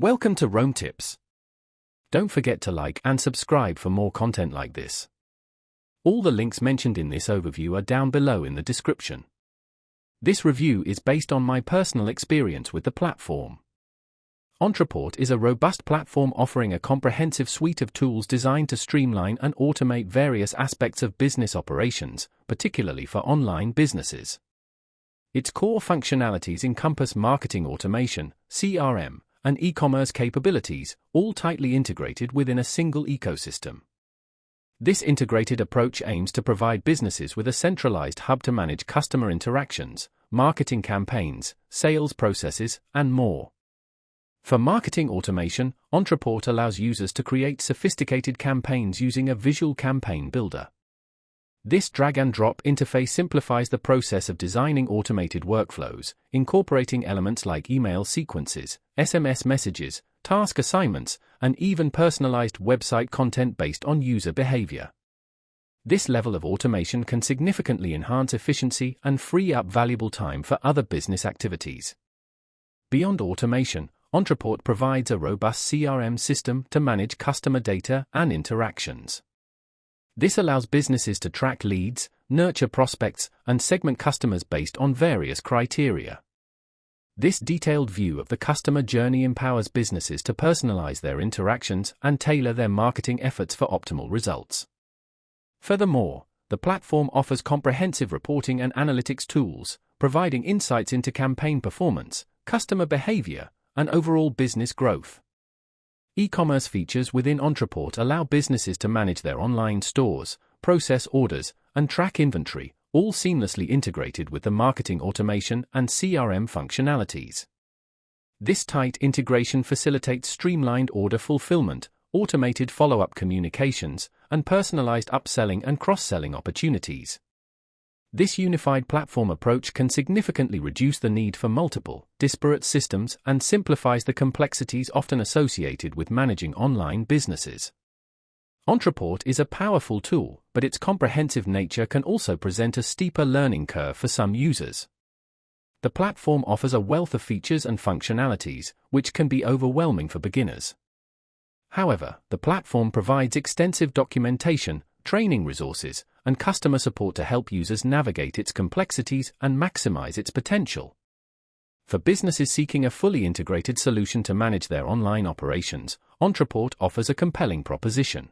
Welcome to Rome Tips. Don't forget to like and subscribe for more content like this. All the links mentioned in this overview are down below in the description. This review is based on my personal experience with the platform. Ontraport is a robust platform offering a comprehensive suite of tools designed to streamline and automate various aspects of business operations, particularly for online businesses. Its core functionalities encompass marketing automation, CRM, and e-commerce capabilities, all tightly integrated within a single ecosystem. This integrated approach aims to provide businesses with a centralized hub to manage customer interactions, marketing campaigns, sales processes, and more. For marketing automation, Ontraport allows users to create sophisticated campaigns using a visual campaign builder. This drag-and-drop interface simplifies the process of designing automated workflows, incorporating elements like email sequences, SMS messages, task assignments, and even personalized website content based on user behavior. This level of automation can significantly enhance efficiency and free up valuable time for other business activities. Beyond automation, Ontraport provides a robust CRM system to manage customer data and interactions. This allows businesses to track leads, nurture prospects, and segment customers based on various criteria. This detailed view of the customer journey empowers businesses to personalize their interactions and tailor their marketing efforts for optimal results. Furthermore, the platform offers comprehensive reporting and analytics tools, providing insights into campaign performance, customer behavior, and overall business growth. E-commerce features within Ontraport allow businesses to manage their online stores, process orders, and track inventory, all seamlessly integrated with the marketing automation and CRM functionalities. This tight integration facilitates streamlined order fulfillment, automated follow-up communications, and personalized upselling and cross-selling opportunities. This unified platform approach can significantly reduce the need for multiple, disparate systems and simplifies the complexities often associated with managing online businesses. Ontraport is a powerful tool, but its comprehensive nature can also present a steeper learning curve for some users. The platform offers a wealth of features and functionalities, which can be overwhelming for beginners. However, the platform provides extensive documentation, training resources, and customer support to help users navigate its complexities and maximize its potential. For businesses seeking a fully integrated solution to manage their online operations, Ontraport offers a compelling proposition.